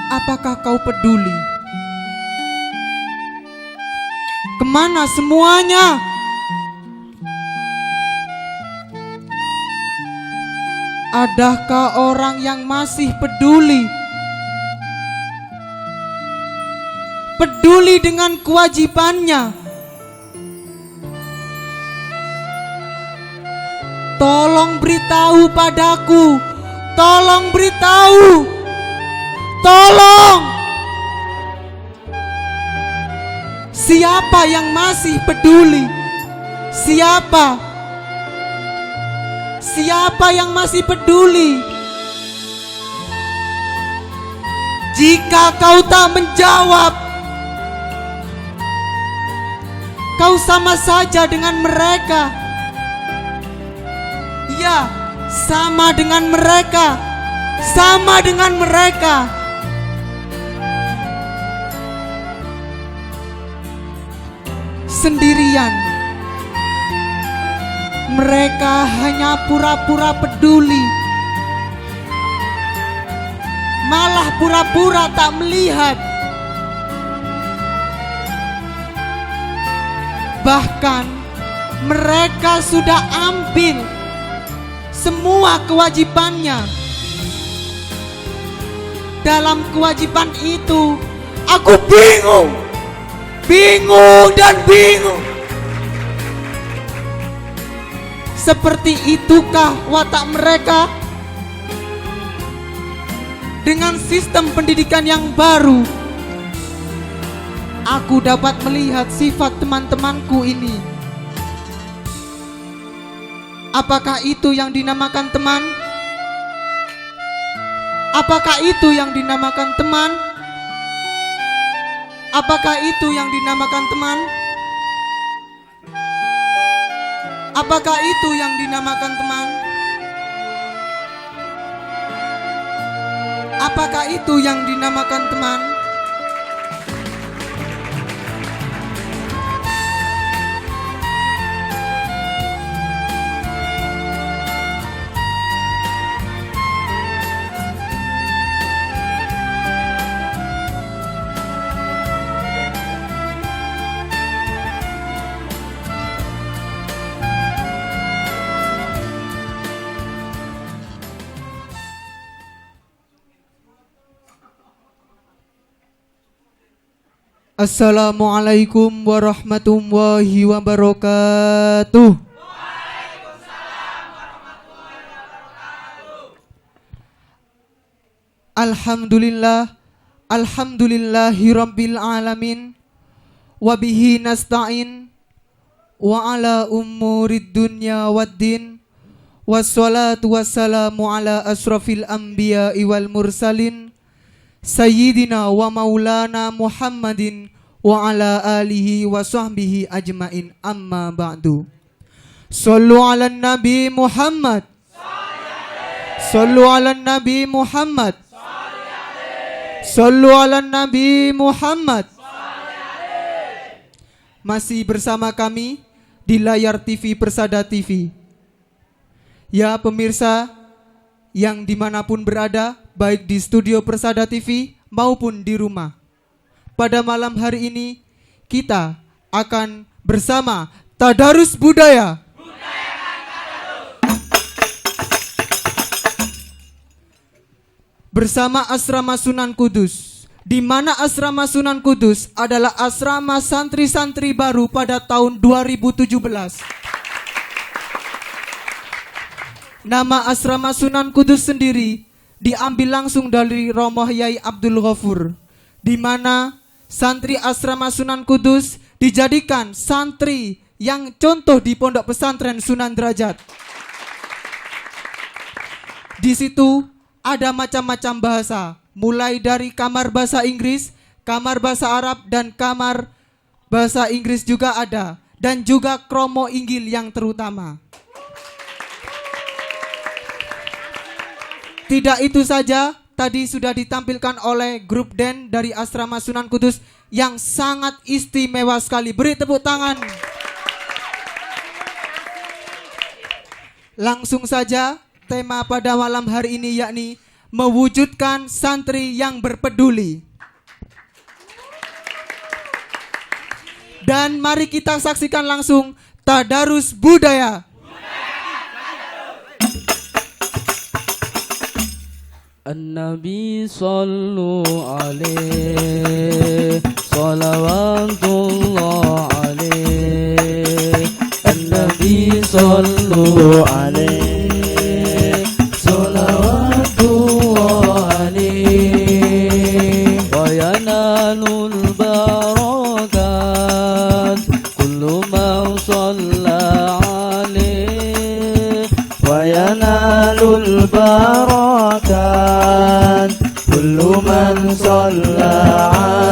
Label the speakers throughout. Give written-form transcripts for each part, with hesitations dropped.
Speaker 1: Apakah kau peduli? Kemana semuanya? Adakah orang yang masih peduli? Peduli dengan kewajibannya. Tolong beritahu padaku. Tolong beritahu. Tolong. Siapa yang masih peduli? Siapa? Siapa yang masih peduli? Jika kau tak menjawab, kau sama saja dengan mereka. Ya, sama dengan mereka. Sama dengan mereka. Sendirian. Mereka hanya pura-pura peduli, malah pura-pura tak melihat. Bahkan mereka sudah ambil semua kewajibannya. Dalam kewajiban itu, aku bingung. Bingung dan bingung. Seperti itukah watak mereka? Dengan sistem pendidikan yang baru, aku dapat melihat sifat teman-temanku ini. Apakah itu yang dinamakan teman? Apakah itu yang dinamakan teman? Apakah itu yang dinamakan teman? Apakah itu yang dinamakan teman? Apakah itu yang dinamakan teman? Assalamualaikum warahmatullahi wabarakatuh.
Speaker 2: Waalaikumsalam warahmatullahi wabarakatuh.
Speaker 1: Alhamdulillah, alhamdulillahi rabbil alamin. Wabihi nasta'in wa ala umurid dunya waddin. Wassalatu wassalamu ala asrafil anbiya'i wal mursalin, Sayyidina wa maulana Muhammadin wa ala alihi wa sahbihi ajmain, amma ba'du. Sallu ala Nabi Muhammad. Sallu ala Nabi Muhammad. Sallu ala Nabi Muhammad. Masih bersama kami di layar TV Persada TV. Ya pemirsa yang dimanapun berada, baik di studio Persada TV maupun di rumah. Pada malam hari ini kita akan bersama Tadarus Budaya. Bersama Asrama Sunan Kudus, di mana Asrama Sunan Kudus adalah asrama santri-santri baru pada tahun 2017. Nama Asrama Sunan Kudus sendiri diambil langsung dari Romo Yai Abdul Ghafur, di mana santri Asrama Sunan Kudus dijadikan santri yang contoh di Pondok Pesantren Sunan Derajat. Di situ ada macam-macam bahasa, mulai dari kamar bahasa Inggris, kamar bahasa Arab, dan kamar bahasa Inggris juga ada, dan juga kromo inggil yang terutama. Tidak itu saja, tadi sudah ditampilkan oleh grup band dari Asrama Sunan Kudus yang sangat istimewa sekali. Beri tepuk tangan. Langsung saja, tema pada malam hari ini yakni mewujudkan santri yang berpeduli. Dan mari kita saksikan langsung Tadarus Budaya.
Speaker 3: An-Nabi sallu alaihi salawatullah alaihi. An-Nabi sallu alaihi salawatullah alaihi. Wa yanalul barakat kullu man shalla alaihi. Wa yanalul barakat kullu man shalla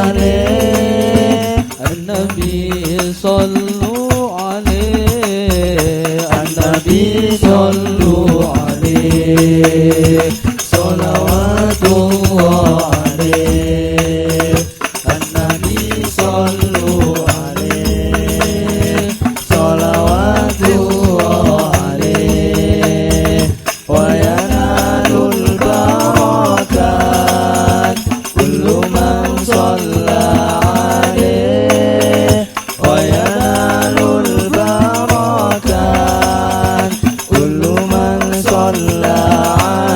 Speaker 3: alaihi. An-Nabi sallu alaihi. An-Nabi sallu alaihi salawatullah alaihi. An-Nabi sallu alaihi salawatullah alaihi. Wa yanalul barakat kullu man shalla alaihi. Wa yanalul barakat kullu man shalla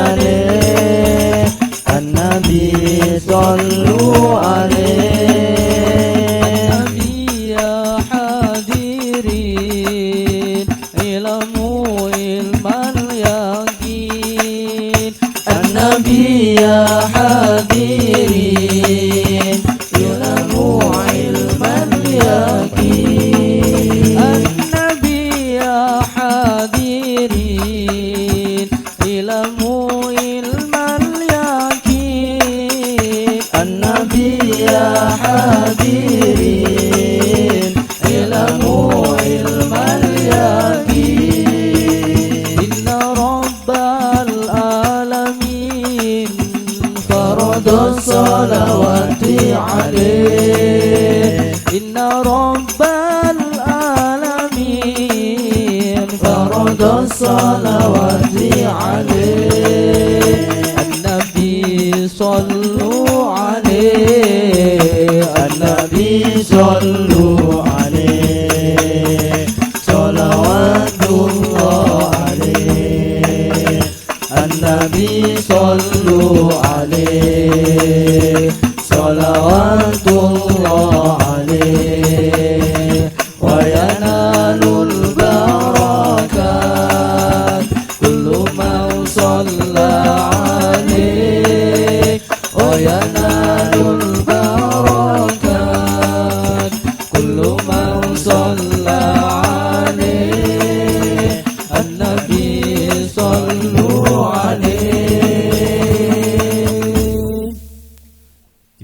Speaker 3: alaihi. An-Nabi sallu alaihi. An-Nabi ya hadirin ilmu ilman yakin. An-Nabi ya hadirin ilmu ilman yakin. An-Nabi ya hadirin ilmu ilman yakin. An-Nabi ya hadirin ilmu ilman yakin. Inna rabbal alamin faradus salawati alaih. Inna rabbal alamin faradus salawati alaih. An-Nabi sallu alaihi. An-Nabi sallu alaihi salawatullah alaihi. An-Nabi sallu alaihi salawatullah alaihi. Wa yanalul barakat kullu man shalla alaihi. Wa yanalul barakat kullu man shalla alaihi. An-Nabi sallu alaihi.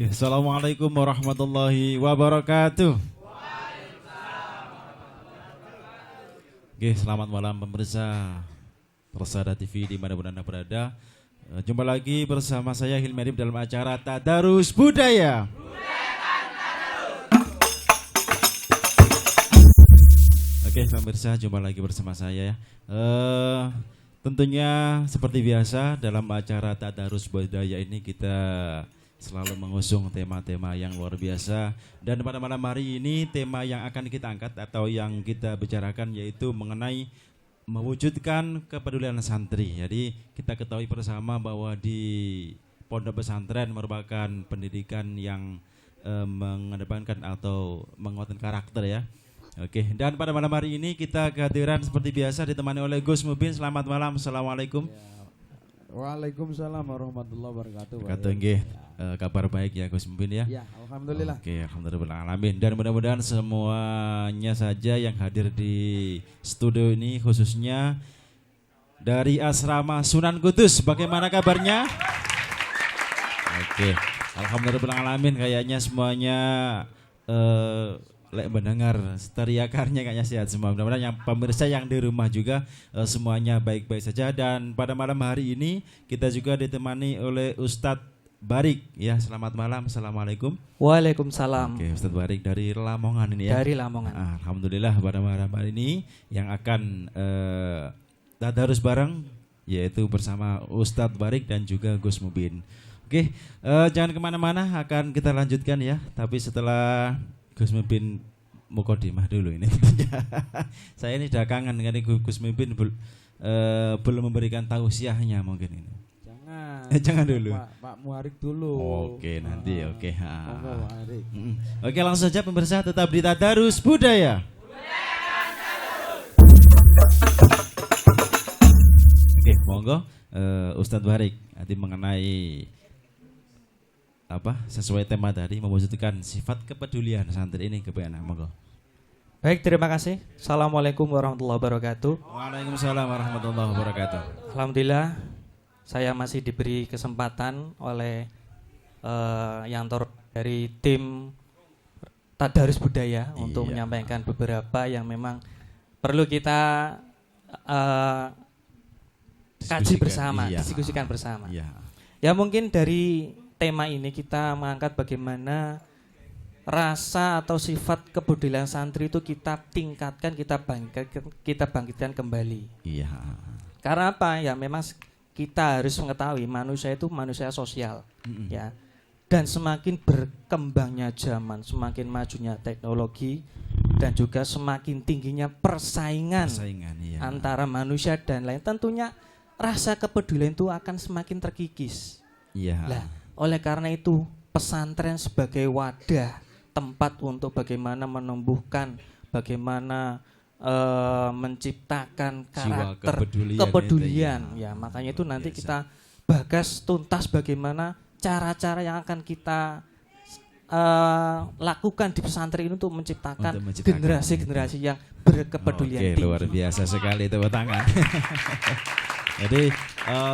Speaker 4: Assalamualaikum warahmatullahi wabarakatuh. Oke, selamat malam pemirsa Persada TV dimanapun Anda berada. Jumpa lagi bersama saya Hilmi Adib dalam acara Tadarus Budaya. Oke pemirsa, jumpa lagi bersama saya ya. Tentunya seperti biasa dalam acara Tadarus Budaya ini kita selalu mengusung tema-tema yang luar biasa. Dan pada malam hari ini tema yang akan kita angkat atau yang kita bicarakan yaitu mengenai mewujudkan kepedulian santri. Jadi kita ketahui bersama bahwa di pondok pesantren merupakan pendidikan yang mengedepankan atau menguatkan karakter ya. Oke, dan pada malam hari ini kita kehadiran seperti biasa ditemani oleh Gus Mubin. Selamat malam, assalamualaikum.
Speaker 5: Waalaikumsalam warahmatullahi wabarakatuh.
Speaker 4: Kata nggih, kabar baik ya Gus Mubin ya.
Speaker 5: Ya, alhamdulillah.
Speaker 4: Oke, alhamdulillah alamin. Dan mudah-mudahan semuanya saja yang hadir di studio ini khususnya dari Asrama Sunan Kudus. Bagaimana kabarnya? Oke, alhamdulillah alamin. Kayaknya semuanya mendengar teriakannya kayaknya sehat semua. Mudah-mudahan yang pemirsa yang di rumah juga semuanya baik-baik saja. Dan pada malam hari ini kita juga ditemani oleh Ustadz Barik ya. Selamat malam, assalamualaikum.
Speaker 3: Waalaikumsalam.
Speaker 4: Oke, Ustadz Barik dari Lamongan ini ya.
Speaker 3: Dari Lamongan.
Speaker 4: Alhamdulillah pada malam hari ini yang akan tadarus bareng yaitu bersama Ustadz Barik dan juga Gus Mubin. Oke, jangan kemana-mana, akan kita lanjutkan ya. Tapi setelah Gus Mubin mukodimah dulu ini. Saya ini udah kangen karena Gus Mubin belum memberikan tausiahnya mungkin ini. Jangan dulu.
Speaker 5: Pak Muharik dulu.
Speaker 4: Oke, nanti oke.
Speaker 5: Monggo, Pak Muharik.
Speaker 4: Oke, langsung saja pemirsa, tetap di Tadarus Budaya. Oke, monggo Ustadz Barik nanti mengenai apa sesuai tema tadi mewujudkan sifat kepedulian santri ini kepada monggo.
Speaker 3: Baik, terima kasih. Assalamualaikum warahmatullahi wabarakatuh.
Speaker 4: Waalaikumsalam warahmatullahi wabarakatuh.
Speaker 3: Alhamdulillah, saya masih diberi kesempatan oleh yang dari tim Tadarus Budaya untuk menyampaikan beberapa yang memang perlu kita kaji bersama, diskusikan bersama. Ya mungkin dari tema ini kita mengangkat bagaimana rasa atau sifat kepedulian santri itu kita tingkatkan, kita bangkitkan kembali.
Speaker 4: Iya.
Speaker 3: Karena apa? Ya memang kita harus mengetahui manusia itu manusia sosial, ya. Dan semakin berkembangnya zaman, semakin majunya teknologi, dan juga semakin tingginya persaingan antara manusia dan lain, tentunya rasa kepedulian itu akan semakin terkikis.
Speaker 4: Iya.
Speaker 3: Nah, oleh karena itu pesantren sebagai wadah tempat untuk bagaimana menumbuhkan, bagaimana menciptakan karakter kepedulian. Ya, makanya itu nanti kita bahas tuntas bagaimana cara-cara yang akan kita lakukan di pesantren ini untuk menciptakan generasi-generasi yang berkepedulian tinggi.
Speaker 4: Luar biasa sekali, tepuk tangan. Jadi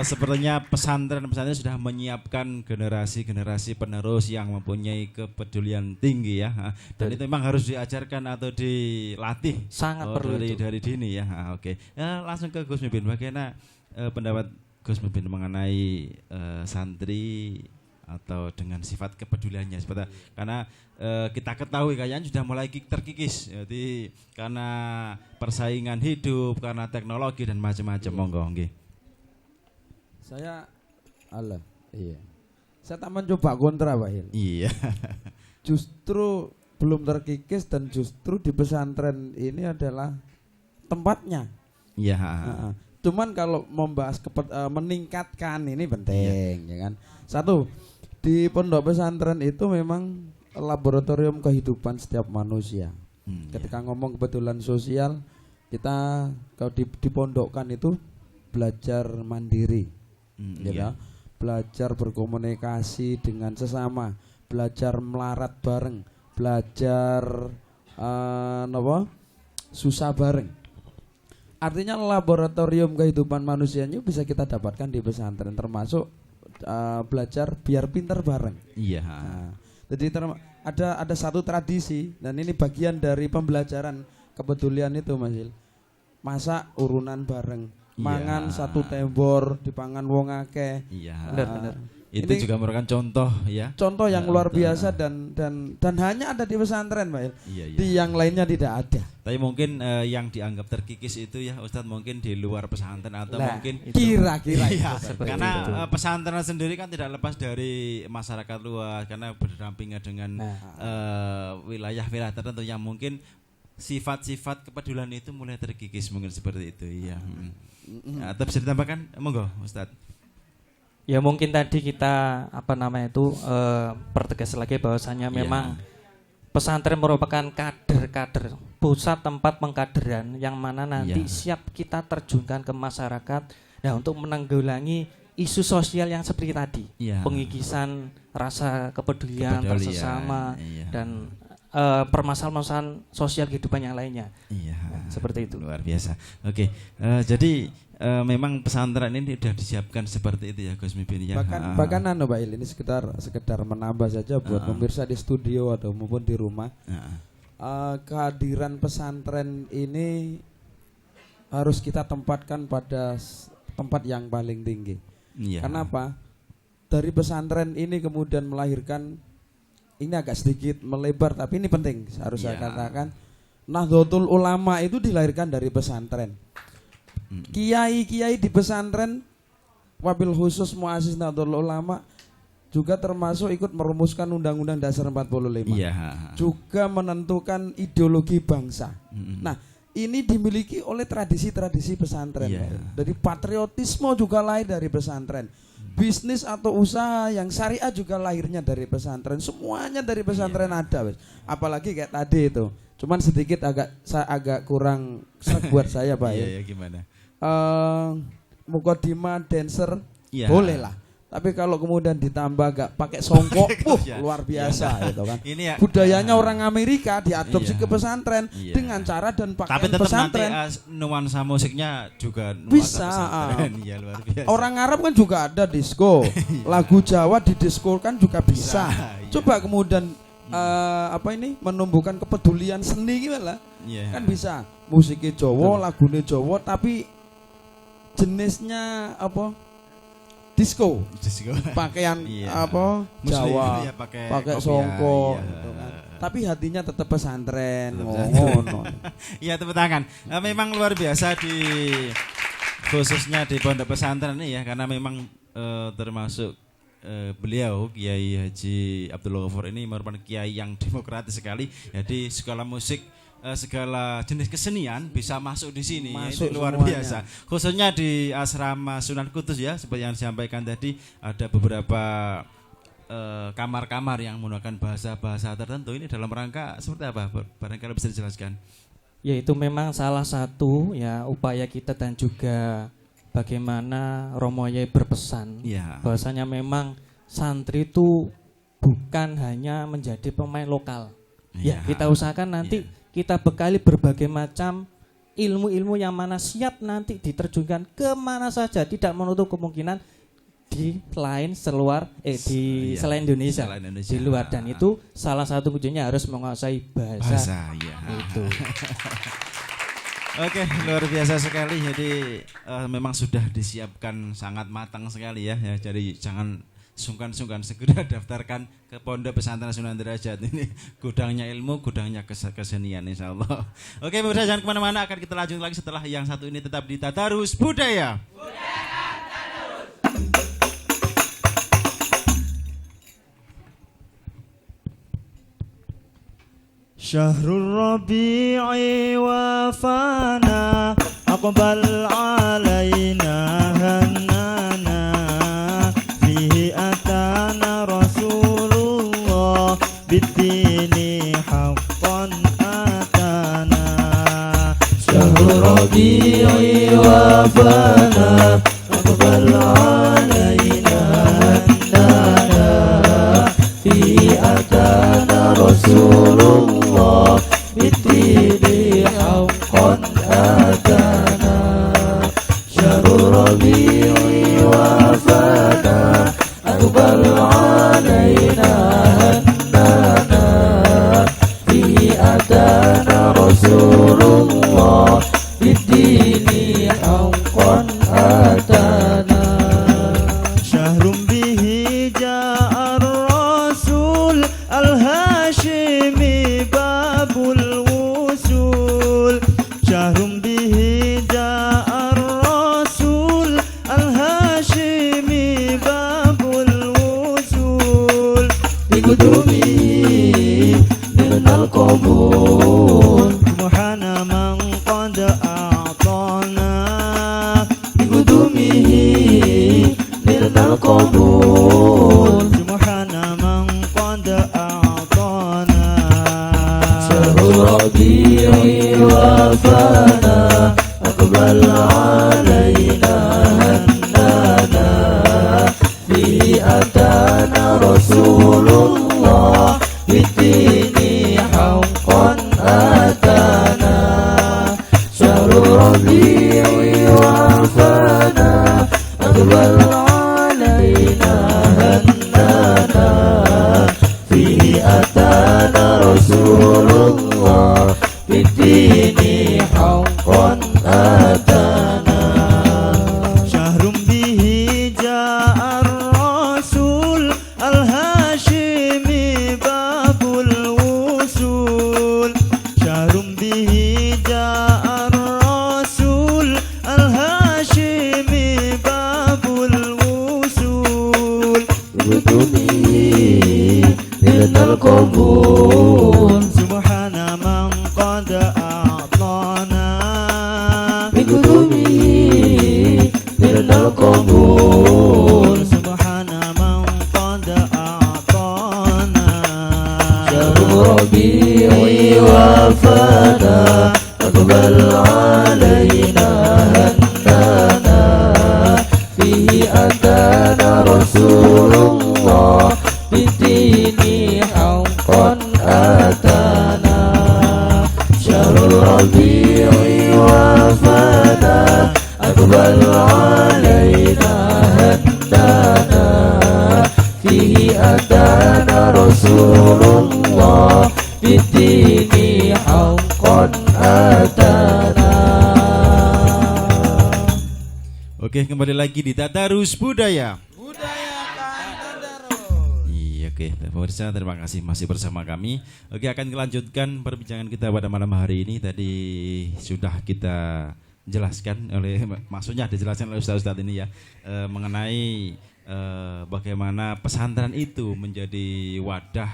Speaker 4: sepertinya pesantren sudah menyiapkan generasi-generasi penerus yang mempunyai kepedulian tinggi ya. Dan itu memang harus diajarkan atau dilatih.
Speaker 3: Sangat perlu
Speaker 4: dari dini ya. Oke. Langsung ke Gus Mubin. Bagaimana pendapat Gus Mubin mengenai santri atau dengan sifat kepeduliannya? Karena kita ketahui kayaknya sudah mulai terkikis. Jadi karena persaingan hidup, karena teknologi dan macam-macam. Monggo nggih.
Speaker 5: Saya tak mencoba kontra Pak Hil.
Speaker 4: Iya.
Speaker 5: Justru belum terkikis dan justru di pesantren ini adalah tempatnya.
Speaker 4: Iya.
Speaker 5: Cuman kalau membahas meningkatkan ini penting, ya kan. Satu, di pondok pesantren itu memang laboratorium kehidupan setiap manusia. Ketika ngomong kebetulan sosial, kita kalau dipondokkan itu belajar mandiri. Belajar berkomunikasi dengan sesama, belajar melarat bareng, belajar susah bareng. Artinya laboratorium kehidupan manusianya bisa kita dapatkan di pesantren, termasuk belajar biar pintar bareng.
Speaker 4: Iya.
Speaker 5: Jadi ada satu tradisi dan ini bagian dari pembelajaran kepedulian itu, Mas Il. Masak urunan bareng. Mangan satu tembor dipangan wong akeh.
Speaker 4: Iya.
Speaker 3: Benar.
Speaker 4: Itu ini juga merupakan contoh ya.
Speaker 5: Contoh yang luar biasa dan hanya ada di pesantren, Pak.
Speaker 4: Iya.
Speaker 5: Di yang lainnya tidak ada.
Speaker 4: Tapi mungkin yang dianggap terkikis itu ya Ustadz mungkin di luar pesantren atau mungkin
Speaker 5: kira-kira
Speaker 4: iya, karena pesantren sendiri kan tidak lepas dari masyarakat luas karena berdampingan dengan wilayah-wilayah tertentu yang mungkin sifat-sifat kepedulian itu mulai terkikis mungkin seperti itu iya. Atau bisa ditambahkan monggo Ustadz.
Speaker 3: Ya mungkin tadi kita pertegas lagi bahwasanya memang pesantren merupakan kader-kader, pusat tempat pengkaderan yang mana nanti siap kita terjunkan ke masyarakat untuk menanggulangi isu sosial yang seperti tadi, pengikisan rasa kepedulian tersesama dan permasalahan sosial kehidupan yang lainnya. Seperti itu.
Speaker 4: Luar biasa. Oke, jadi memang pesantren ini sudah disiapkan seperti itu ya Gus Mubin ya.
Speaker 5: Bahkan Pak Il, ini sekedar menambah saja buat pemirsa di studio atau maupun di rumah. Kehadiran pesantren ini harus kita tempatkan pada tempat yang paling tinggi. Kenapa? Dari pesantren ini kemudian melahirkan, ini agak sedikit melebar tapi ini penting harus saya katakan, Nahdlatul Ulama itu dilahirkan dari pesantren. Kiai-kiai di pesantren wabil khusus Muassis Nahdlatul Ulama juga termasuk ikut merumuskan Undang-Undang Dasar 45.
Speaker 4: Iya.
Speaker 5: Juga menentukan ideologi bangsa. Nah, ini dimiliki oleh tradisi-tradisi pesantren. Dari patriotisme juga lahir dari pesantren. Bisnis atau usaha yang syariah juga lahirnya dari pesantren. Semuanya dari pesantren ada, wes. Apalagi kayak tadi itu. Cuman sedikit agak kurang sreg buat saya, Pak.
Speaker 4: Iya, gimana?
Speaker 5: Mukodima dancer boleh lah. Tapi kalau kemudian ditambah gak pakai songkok, luar biasa gitu kan. Ini ya, budayanya orang Amerika diadopsi ke pesantren dengan cara dan pakaian
Speaker 4: tapi tetap
Speaker 5: pesantren.
Speaker 4: Nanti nuansa musiknya juga nuansa
Speaker 5: bisa.
Speaker 4: Ya, luar biasa.
Speaker 5: Orang Arab kan juga ada disco. Lagu Jawa didiskolkan juga bisa. Coba kemudian menumbuhkan kepedulian seni gitu lah. Kan bisa. Musiknya Jawa, lagunya Jawa, tapi jenisnya apa? Disco. Pakaian Jawa, pakai songkok gitu kan. Tapi hatinya tetap pesantren. Ngono.
Speaker 4: Iya, tepuk tangan. Memang luar biasa khususnya di pondok pesantren ini ya, karena memang termasuk beliau Kiai Haji Abdul Ghafur ini merupakan kiai yang demokratis sekali. Jadi segala musik, segala jenis kesenian bisa masuk di sini. Itu luar biasa. Khususnya di asrama Sunan Kudus ya, seperti yang disampaikan tadi, ada beberapa kamar-kamar yang menggunakan bahasa-bahasa tertentu. Ini dalam rangka seperti apa? Barangkali bisa dijelaskan.
Speaker 3: Ya, itu memang salah satu ya upaya kita dan juga bagaimana Romo Yai berpesan bahwasanya memang santri itu bukan hanya menjadi pemain lokal. Ya, kita usahakan nanti kita bekali berbagai macam ilmu-ilmu yang mana siap nanti diterjunkan kemana saja, tidak menutup kemungkinan di selain Indonesia, di luar, dan itu salah satu kuncinya harus menguasai bahasa. Itu.
Speaker 4: Oke, luar biasa sekali. Jadi memang sudah disiapkan sangat matang sekali ya. Jadi jangan sungkan-sungkan, segera daftarkan ke Pondok Pesantren Sunan Derajat. Ini gudangnya ilmu, gudangnya kesenian, insyaallah. Oke, pemirsa, jangan kemana-mana, akan kita lanjut lagi setelah yang satu ini. Tetap di Tadarus Budaya.
Speaker 6: Syahrul Rabi'i wafana aqbal alaina hannana fihi atana Rasulullah bid-dini haqqan atana. Syahrul Rabi'i wafana aqbal alaina hannana fihi atana Rasulullah bid-dini haqqan atana. Syahrul Rabi'i wafana aqbal alaina hannana fihi atana Rasulullah bid-dini haqqan atana. Syahrun bihi ja'a ar-rasul al-hashimi babul wusul. Syahrun bihi ja'a ar-rasul al-hashimi babul wusul. Bikudumihi minal qabul subhana man qad a'tana. Bikudumihi minal qabul subhana man qad a'tana. Syahrul Rabi'i wafana aqbal alaina hannana bihi atana Rasulullah bid-dini haqqan atana. Syahrul Rabi'i wafana aqbal alaina hannana fihi atana Rasulullah bid-dini haqqan atana. Syahrun bihi ja'a ar-rasul al-hashimi babul wusul. Syahrun bihi ja'a ar-rasul al-hashimi بقدومه نلنا القبول سبحان من قد أعطانا شهر ربيعي وفانا أقبل علينا هنانا فيه أتانا رسول الله بالدين حقا أتانا شهر الربيع وفانا أقبل علينا هنانا فيه أتانا رسول الله بالدين حقا أتانا.
Speaker 4: Oke, kembali lagi di Tadarus Budaya. Iya, oke, pemirsa, terima kasih masih bersama kami. Oke, akan melanjutkan perbincangan kita pada malam hari ini. Tadi sudah kita jelaskan maksudnya dijelaskan oleh Ustaz-Ustaz ini ya, mengenai bagaimana pesantren itu menjadi wadah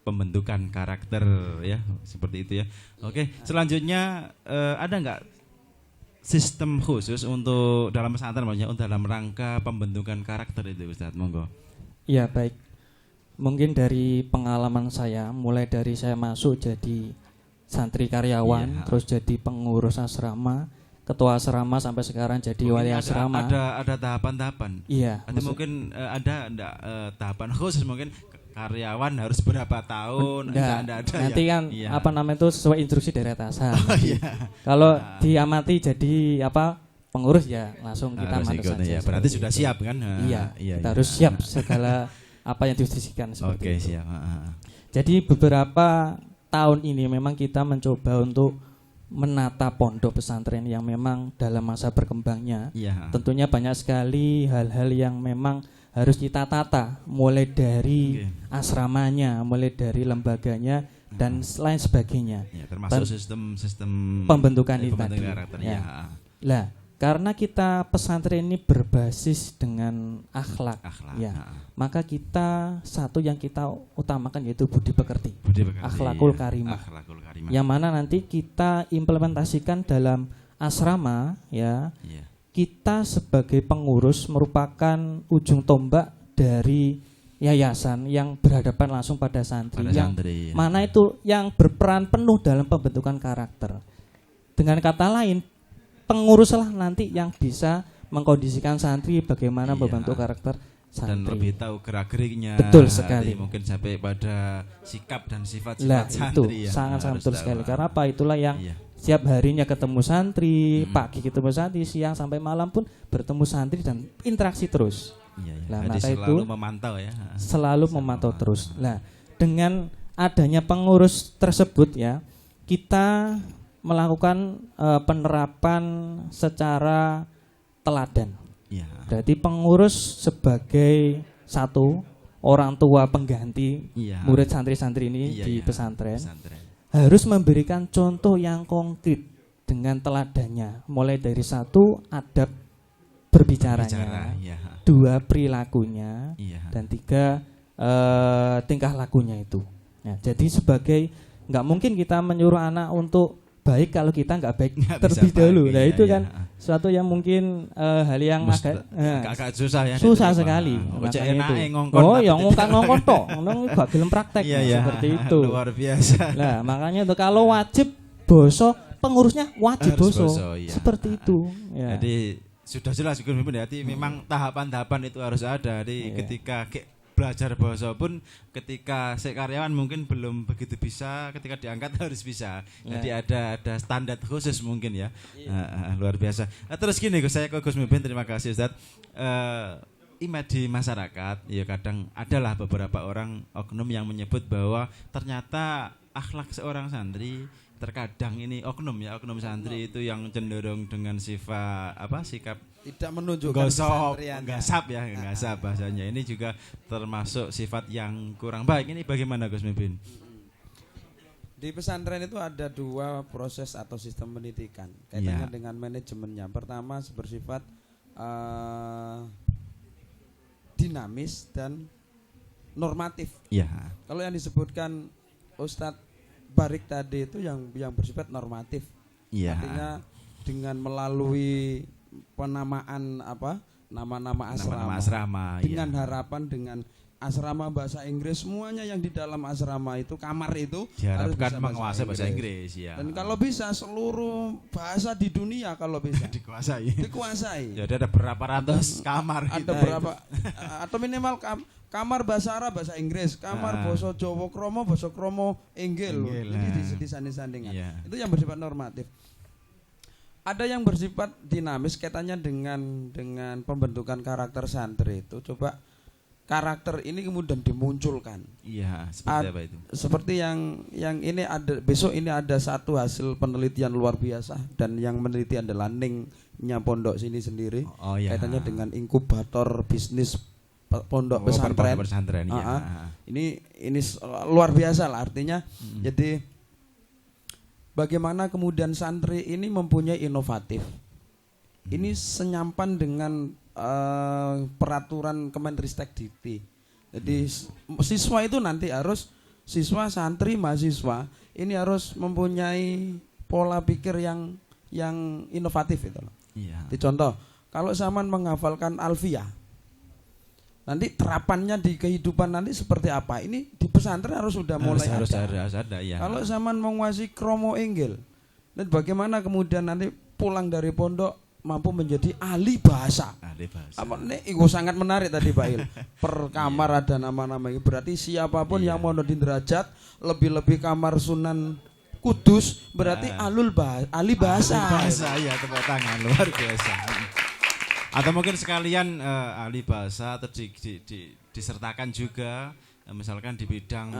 Speaker 4: pembentukan karakter ya, seperti itu ya. Oke, selanjutnya ada nggak sistem khusus untuk dalam pesantren, maksudnya untuk dalam rangka pembentukan karakter itu, Ustaz? Monggo.
Speaker 3: Ya, baik. Mungkin dari pengalaman saya, mulai dari saya masuk jadi santri karyawan, terus jadi pengurus asrama, ketua asrama, sampai sekarang jadi wali asrama.
Speaker 4: Ada tahapan-tahapan.
Speaker 3: Iya.
Speaker 4: Nanti mungkin ada enggak tahapan khusus, mungkin karyawan harus berapa tahun? Enggak ada.
Speaker 3: Nanti
Speaker 4: ya?
Speaker 3: kan
Speaker 4: Iya.
Speaker 3: apa namanya itu sesuai instruksi dari atasan.
Speaker 4: Iya.
Speaker 3: Kalau diamati jadi pengurus ya langsung kita
Speaker 4: Harus
Speaker 3: manut
Speaker 4: ikut,
Speaker 3: saja.
Speaker 4: ya. Berarti
Speaker 3: seperti
Speaker 4: sudah
Speaker 3: itu.
Speaker 4: siap kan?
Speaker 3: Iya, kita harus siap segala apa yang diinstruksikan seperti
Speaker 4: Oke,
Speaker 3: itu.
Speaker 4: siap.
Speaker 3: Jadi beberapa tahun ini memang kita mencoba untuk menata pondok pesantren yang memang dalam masa berkembangnya.
Speaker 4: Iya.
Speaker 3: Tentunya banyak sekali hal-hal yang memang harus kita tata, mulai dari asramanya, mulai dari lembaganya dan lain sebagainya.
Speaker 4: Ya, termasuk sistem
Speaker 3: pembentukan itu
Speaker 4: pembentukan
Speaker 3: tadi.
Speaker 4: karakter.
Speaker 3: Ya.
Speaker 4: Ya.
Speaker 3: Lah, karena kita pesantren ini berbasis dengan akhlak, ya, maka kita satu yang kita utamakan yaitu budi pekerti, akhlakul karimah, yang mana nanti kita implementasikan dalam asrama, ya. Kita sebagai pengurus merupakan ujung tombak dari yayasan yang berhadapan langsung pada santri, mana itu yang berperan penuh dalam pembentukan karakter. Dengan kata lain, penguruslah nanti yang bisa mengkondisikan santri bagaimana membentuk karakter santri.
Speaker 4: Dan lebih tahu gerak-geriknya.
Speaker 3: Betul sekali.
Speaker 4: Mungkin sampai pada sikap dan sifat-sifat
Speaker 3: Itu
Speaker 4: santri.
Speaker 3: sangat-sangat betul sekali. Karena apa? Itulah yang setiap harinya ketemu santri, pagi ketemu santri, siang sampai malam pun bertemu santri dan interaksi terus. Nah, maka itu
Speaker 4: memantau ya.
Speaker 3: Selalu memantau terus. Nah, dengan adanya pengurus tersebut ya, kita melakukan penerapan secara teladan.
Speaker 4: Ya.
Speaker 3: Berarti pengurus sebagai satu orang tua pengganti murid santri-santri ini di pesantren harus memberikan contoh yang konkret dengan teladannya, mulai dari satu adab berbicaranya, dua perilakunya, dan tiga tingkah lakunya itu. Ya, jadi sebagai nggak mungkin kita menyuruh anak untuk baik kalau kita nggak baik terlebih dahulu. Nah itu kan suatu yang mungkin hal yang
Speaker 4: agak susah ya.
Speaker 3: Susah sekali. Oh ya ngongkon toh, nggak gelem praktek seperti itu.
Speaker 4: Luar biasa.
Speaker 3: Nah makanya itu kalau wajib boso, pengurusnya wajib boso. Seperti itu. Ya.
Speaker 4: Jadi sudah jelas berarti memang tahapan-tahapan itu harus ada. Jadi ketika belajar bahasa pun ketika karyawan mungkin belum begitu bisa, ketika diangkat harus bisa. Jadi ada standar khusus mungkin ya. Luar biasa. Terus gini saya ke Gus Mimpin, terima kasih Ustaz. Image di masyarakat ya kadang adalah beberapa orang oknum yang menyebut bahwa ternyata akhlak seorang santri terkadang ini oknum santri itu yang cenderung dengan sikap
Speaker 5: tidak menunjukkan
Speaker 4: gasap bahasanya. Ini juga termasuk sifat yang kurang baik. Ini bagaimana Gus Mimpin?
Speaker 5: Di pesantren itu ada dua proses atau sistem pendidikan kaitannya dengan manajemennya. Pertama bersifat dinamis dan normatif. Kalau yang disebutkan Ustadz Barik tadi itu yang bersifat normatif. Artinya dengan melalui penamaan nama-nama asrama, dengan harapan dengan asrama bahasa Inggris, semuanya yang di dalam asrama itu, kamar itu
Speaker 4: diharapkan
Speaker 5: harus
Speaker 4: menguasai bahasa Inggris ya.
Speaker 5: Dan kalau bisa seluruh bahasa di dunia kalau bisa dikuasai.
Speaker 4: Jadi ada berapa ratus kamar
Speaker 5: ada berapa atau minimal kamar bahasa Arab bahasa Inggris, kamar basa Jawa Kromo basa Kromo Inggil. Jadi disanding-sandingan. Itu yang bersifat normatif. Ada yang bersifat dinamis kaitannya dengan pembentukan karakter santri itu. Coba karakter ini kemudian dimunculkan.
Speaker 4: Iya, seperti apa itu?
Speaker 5: Seperti yang ini ada, besok ini ada satu hasil penelitian luar biasa, dan yang meneliti adalah Ningnya pondok sini sendiri. Kaitannya dengan inkubator bisnis pondok pesantren. Ini luar biasa lah artinya. Jadi bagaimana kemudian santri ini mempunyai inovatif. Ini senyampan dengan peraturan Kemenristek Dikti. Jadi siswa itu nanti harus, siswa, santri, mahasiswa ini harus mempunyai pola pikir yang inovatif itu loh. Di contoh, kalau zaman menghafalkan alfiyah, nanti terapannya di kehidupan nanti seperti apa? Ini di pesantren harus sudah mulai ada. Ya. Kalau zaman menguasai kromo inggil, dan bagaimana kemudian nanti pulang dari pondok mampu menjadi ahli bahasa. Apa nih? Itu sangat menarik tadi Pak Il. Per kamar ada nama-nama. Berarti siapapun yang mau di derajat lebih-lebih kamar Sunan Kudus berarti ahli bahasa.
Speaker 4: Ya, tepuk tangan luar biasa. Atau mungkin sekalian ahli bahasa atau disertakan juga. Misalkan di bidang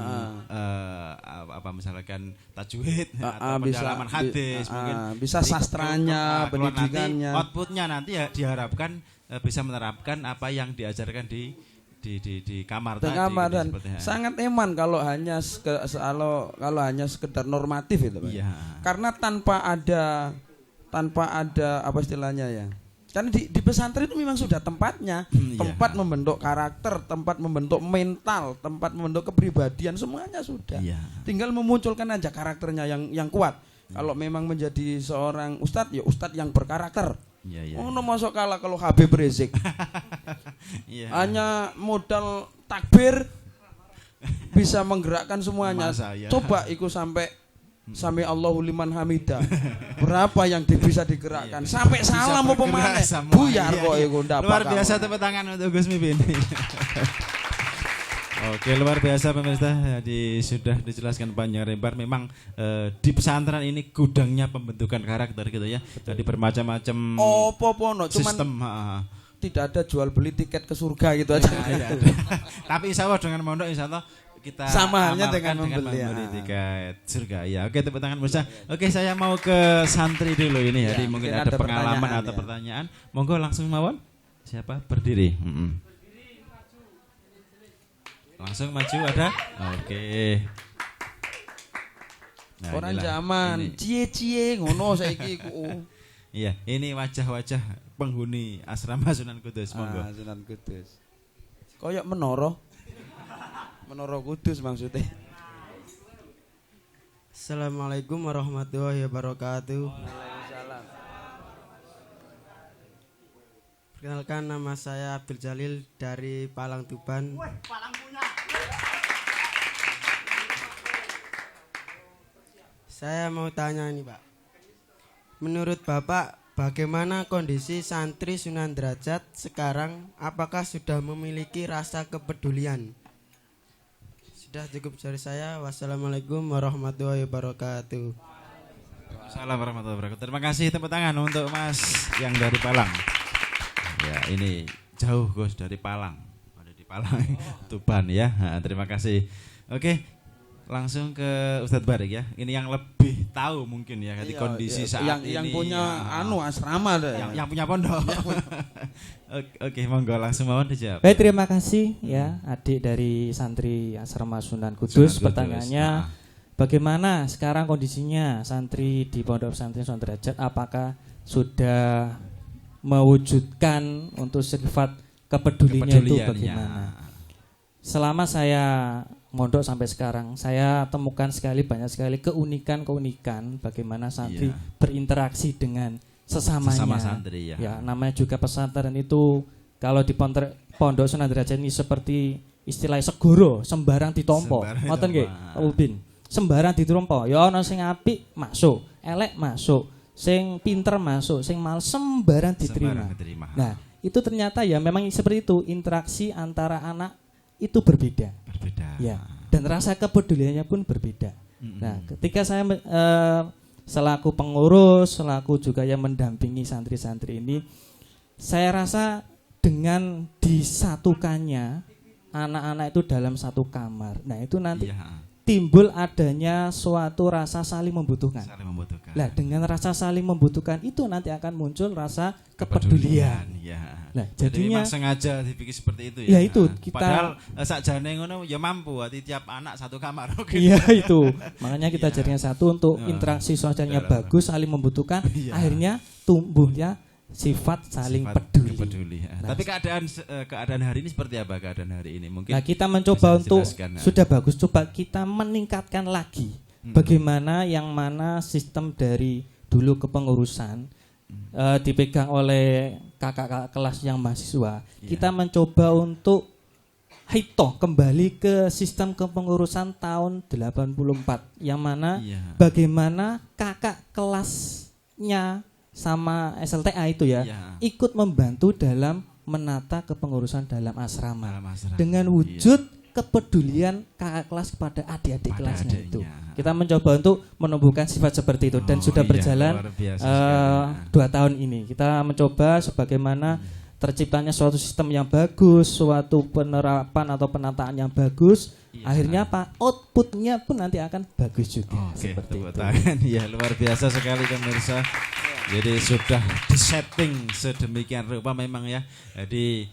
Speaker 4: misalkan tajwid atau pendalaman hadis, mungkin
Speaker 5: bisa sastranya, pendidikannya.
Speaker 4: Outputnya nanti ya diharapkan bisa menerapkan apa yang diajarkan di kamar tadi.
Speaker 5: Dan sangat eman kalau hanya sekedar normatif itu, Pak. Karena tanpa ada apa istilahnya ya. Karena di pesantren itu memang sudah tempatnya, tempat membentuk karakter, tempat membentuk mental, tempat membentuk kepribadian, semuanya sudah. Tinggal memunculkan aja karakternya yang kuat. Kalau memang menjadi seorang ustadz, ya ustadz yang berkarakter. Masuk kalah kalau Habib Rizik. Hanya modal takbir bisa menggerakkan semuanya. Coba ikut sampai Sami Allahu liman hamidah. Berapa yang bisa digerakkan? Sampai salam mau pemane. Buyar kok iku ndak.
Speaker 4: Luar biasa, tepuk tangan untuk Gus Mimpin. Oke, luar biasa pemirsa. Jadi sudah dijelaskan panjang lebar. Memang di pesantren ini gudangnya pembentukan karakter gitu ya. Jadi bermacam-macam sistem.
Speaker 5: Tidak ada jual beli tiket ke surga gitu aja.
Speaker 4: Tapi insya Allah dengan mondok insya Allah kita
Speaker 5: sama halnya dengan membeli
Speaker 4: tiket surga ya. Oke, tepuk tangan bersama. Oke, saya mau ke santri dulu ini ya. Jadi mungkin ada pengalaman atau pertanyaan. Monggo langsung mawon. Siapa? Berdiri. Langsung maju ada. Oke.
Speaker 5: Nah, orang zaman cie-cie ngono saiki ku.
Speaker 4: Iya, ini wajah-wajah penghuni asrama Sunan Kudus. Monggo.
Speaker 5: Sunan Kudus. Koyok Menara Kudus maksudnya.
Speaker 7: Assalamualaikum warahmatullahi wabarakatuh.
Speaker 5: Waalaikumsalam.
Speaker 7: Perkenalkan, nama saya Abdul Jalil dari Palang Tuban. Saya mau tanya ini Pak. Menurut Bapak, bagaimana kondisi santri Sunan Derajat sekarang? Apakah sudah memiliki rasa kepedulian? Sudah cukup dari saya. Wassalamualaikum warahmatullahi wabarakatuh.
Speaker 4: Assalamualaikum warahmatullahi wabarakatuh. Terima kasih, tepuk tangan untuk Mas yang dari Palang. Ya, ini jauh Gus dari Palang. Ada di Palang, Tuban ya. Terima kasih. Oke, langsung ke Ustadz Barik ya. Ini yang lebih tahu mungkin ya di kondisi saat ini.
Speaker 5: Yang punya asrama deh.
Speaker 4: Yang punya pondok. Oke, monggo langsung mohon dijawab.
Speaker 3: Baik, terima kasih ya adik dari santri asrama Sunan Kudus. Pertanyaannya, bagaimana sekarang kondisinya santri di Pondok Pesantren Sunan Derajat? Apakah sudah mewujudkan untuk sifat kepeduliannya itu bagaimana? Selama saya mondok sampai sekarang, saya temukan banyak sekali keunikan bagaimana santri berinteraksi dengan sesamanya.
Speaker 4: Sesama santri ya.
Speaker 3: Ya, namanya juga pesantren itu kalau di Pondok Sunan Derajat ini seperti istilah segoro, sembarang ditompo. Ngoten nggih, Pak Ubin. Sembarang ditrompo. Ya ana sing apik masuk, elek masuk, sing pinter masuk, sing males sembarang diterima. Nah, itu ternyata ya memang seperti itu, interaksi antara anak itu berbeda. Ya, dan rasa kepeduliannya pun berbeda. Nah, ketika saya selaku pengurus, selaku juga yang mendampingi santri-santri ini, saya rasa dengan disatukannya anak-anak itu dalam satu kamar, nah itu nanti timbul adanya suatu rasa saling membutuhkan. Nah, dengan rasa saling membutuhkan itu nanti akan muncul rasa kepedulian. Nah,
Speaker 4: jadi
Speaker 3: jadinya
Speaker 4: memang sengaja dipikir seperti itu ya.
Speaker 3: Ya itu kita.
Speaker 4: Padahal sakjane ngono ya mampu hati tiap anak satu kamar.
Speaker 3: Iya itu. Makanya kita jadinya satu untuk interaksi sosialnya bagus, saling membutuhkan, akhirnya tumbuhnya sifat saling peduli.
Speaker 4: Nah, tapi keadaan hari ini seperti apa keadaan hari ini? Mungkin.
Speaker 3: Nah, kita mencoba untuk sudah bagus, coba kita meningkatkan lagi. Bagaimana yang mana sistem dari dulu kepengurusan dipegang oleh kakak-kakak kelas yang mahasiswa. Kita mencoba untuk hitoh kembali ke sistem kepengurusan tahun 84 yang mana bagaimana kakak kelasnya sama SLTA itu ya ikut membantu dalam menata kepengurusan dalam asrama. Dengan wujud kepedulian kakak kelas kepada adik-adik kelasnya itu. Kita mencoba untuk menumbuhkan sifat seperti itu dan sudah berjalan 2 tahun ini. Kita mencoba sebagaimana terciptanya suatu sistem yang bagus, suatu penerapan atau penataan yang bagus, akhirnya apa? Outputnya pun nanti akan bagus juga. Seperti itu.
Speaker 4: Ya, luar biasa sekali pemirsa. Jadi sudah disetting sedemikian rupa memang ya. Jadi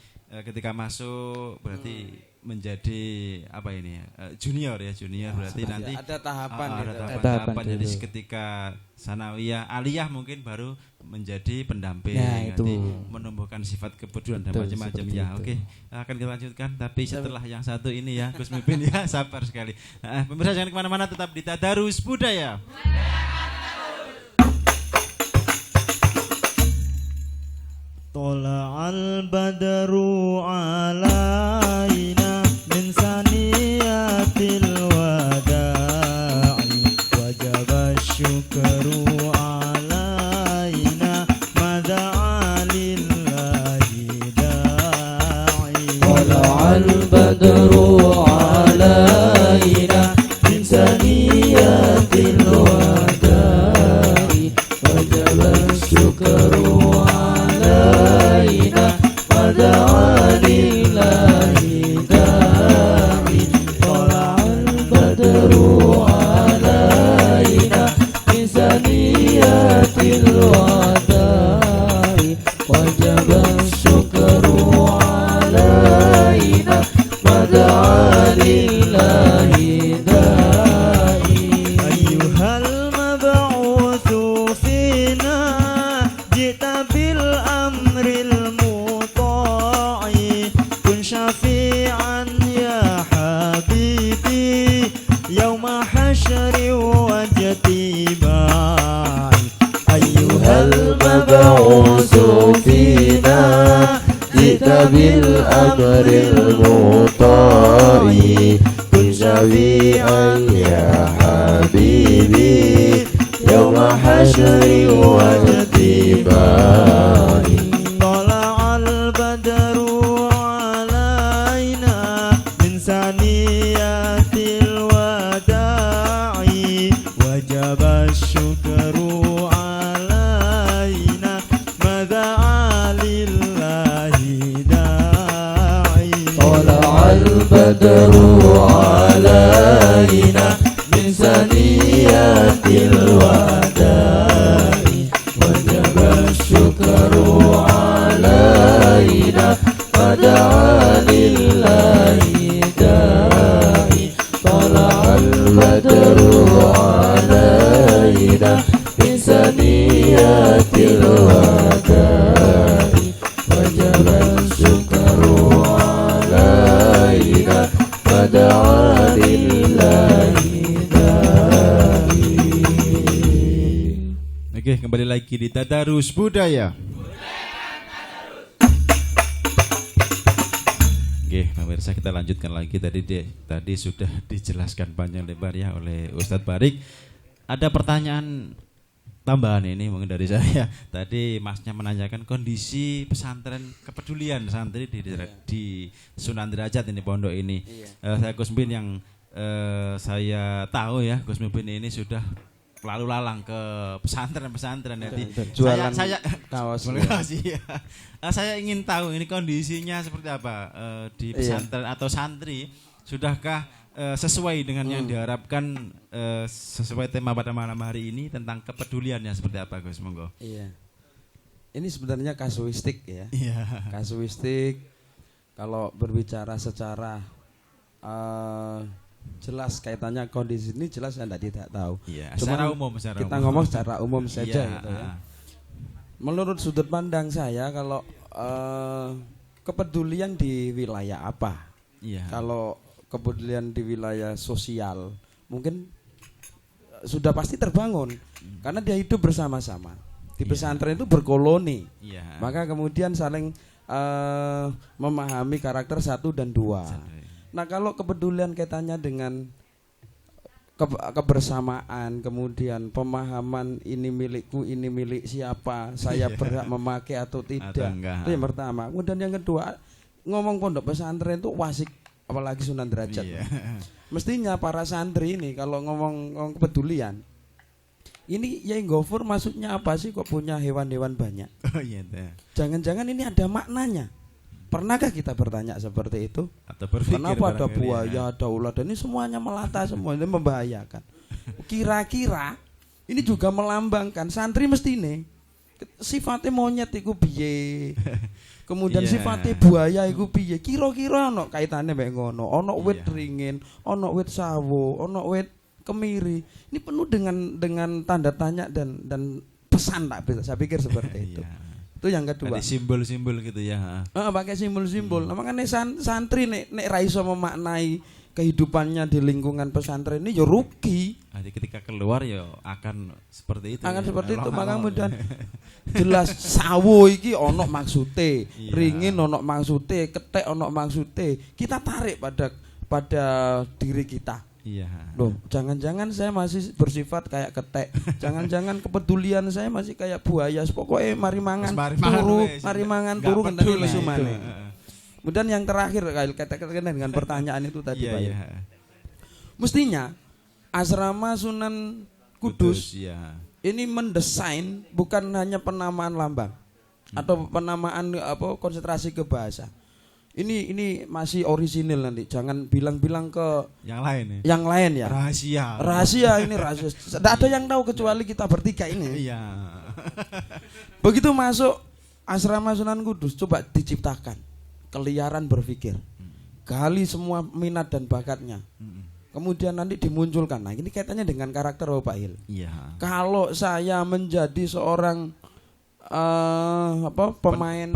Speaker 4: ketika masuk berarti menjadi apa ini junior berarti nanti
Speaker 5: ada tahapan
Speaker 4: jadi ketika sanawiyah aliyah mungkin baru menjadi pendamping
Speaker 3: itu
Speaker 4: menumbuhkan sifat kepedulian dan macam-macam ya. Oke, akan kita lanjutkan tapi setelah yang satu ini ya Gus Mipin ya, sabar sekali. Pemirsa jangan kemana-mana, tetap di Tadarus Budaya.
Speaker 6: Tola'al badru alaina min saniyatil wada'i wajaba syukru alaina mada'a lillahi da'i. Tola'al badru alaina min saniyatil wada'i wajaba syukru ودعا لله داعي طلع البدر علينا من ثنيات الوداع وجب الشكر علينا ودعا لله داعي أيها المبعوث فينا جئت بالأمر شفيعا يا حبيبي يوم حشر وجتباعي أيها المبعوث فينا جئت بالأمر المطاع كن شفيعا يا حبيبي يوم حشر وجتباعي طلع البدر ثنيات الوداع وجب الشكر علينا مدعا لله داعي طلع البدر علينا من ثنيات الوداع وجب الشكر علينا مدعا لله طلع البدر علينا من ثنيات الوداع وجب الشكر علينا ودعا لله
Speaker 4: Oke, kembali lagi di Tadarus Tadarus Budaya. Oke, pemirsa kita lanjutkan lagi tadi sudah dijelaskan panjang lebar ya oleh Ustadz Barik. Ada pertanyaan tambahan ini mungkin dari saya. Tadi Masnya menanyakan kondisi pesantren kepedulian santri di Sunan Derajat ini pondok ini. Saya Gus Bin yang saya tahu ya, Gus Bin ini sudah lalu lalang ke pesantren-pesantren ya.
Speaker 5: Jualan
Speaker 4: saya
Speaker 5: kaos.
Speaker 4: Ya. Saya ingin tahu ini kondisinya seperti apa di pesantren atau santri, sudahkah sesuai dengan yang diharapkan sesuai tema pada malam hari ini tentang kepeduliannya seperti apa, Gus? Monggo.
Speaker 5: Iya. Ini sebenarnya kasuistik ya.
Speaker 4: Iya.
Speaker 5: Kasuistik kalau berbicara secara jelas kaitannya kondisi ini jelas Anda tidak tahu.
Speaker 4: Iya,
Speaker 5: Cuma
Speaker 4: secara
Speaker 5: kita ngomong secara umum saja
Speaker 4: iya,
Speaker 5: gitu ya. Menurut sudut pandang saya kalau kepedulian di wilayah apa?
Speaker 4: Iya.
Speaker 5: Kalau kepedulian di wilayah sosial mungkin sudah pasti terbangun karena dia hidup bersama-sama. Di pesantren itu berkoloni.
Speaker 4: Iya.
Speaker 5: Maka kemudian saling memahami karakter 1 dan 2. Nah, kalau kepedulian kaitannya dengan kebersamaan, kemudian pemahaman ini milikku, ini milik siapa, saya berhak memakai atau tidak. Itu yang pertama. Kemudian yang kedua, ngomong pondok pesantren itu wasik, apalagi Sunan Derajat. Mestinya para santri ini kalau ngomong kepedulian, ini Yai Gofur maksudnya apa sih kok punya hewan-hewan banyak?
Speaker 4: Oh iya.
Speaker 5: Jangan-jangan ini ada maknanya. Pernahkah kita bertanya seperti itu?
Speaker 4: Atau berpikir
Speaker 5: kenapa ada buaya, ada ular, dan ini semuanya melata, semua ini membahayakan. Kira-kira ini juga melambangkan santri mesti ini sifatnya monyet iku piye. Kemudian sifatnya buaya iku piye. Kira-kira ono kaitannya mbek ngono. Ono wit ringin, ono wit sawo, ono wit kemiri. Ini penuh dengan tanda tanya dan pesan tak bisa. Saya pikir seperti itu. Itu yang kedua.
Speaker 4: Ada simbol-simbol gitu ya.
Speaker 5: Pakai simbol-simbol. Nah, makanya santri nek ra iso memaknai kehidupannya di lingkungan pesantren ini ya rugi.
Speaker 4: Jadi ketika keluar ya akan seperti itu.
Speaker 5: Akan seperti itu. Maka kemudian jelas sawo iki ono maksude, ringin ono maksude, ketek ono maksude. Kita tarik pada diri kita.
Speaker 4: Iya.
Speaker 5: Loh, jangan-jangan saya masih bersifat kayak ketek. Jangan-jangan kepedulian saya masih kayak buaya. Pokoknya mari mangan turu kendali lesu maneh. Kemudian yang terakhir kaitan dengan pertanyaan itu tadi Pak. Mestinya asrama Sunan Kudus ini mendesain bukan hanya penamaan lambang atau penamaan konsentrasi ke bahasa. Ini masih orisinil nanti. Jangan bilang-bilang ke yang lain ya. Rahasia ini rahasia. Tidak ada yang tahu kecuali kita bertiga ini.
Speaker 4: Iya.
Speaker 5: Begitu masuk asrama Sunan Kudus coba diciptakan keliaran berpikir. Gali semua minat dan bakatnya. Kemudian nanti dimunculkan. Nah, ini kaitannya dengan karakter Pak Il.
Speaker 4: Iya.
Speaker 5: Kalau saya menjadi seorang pemain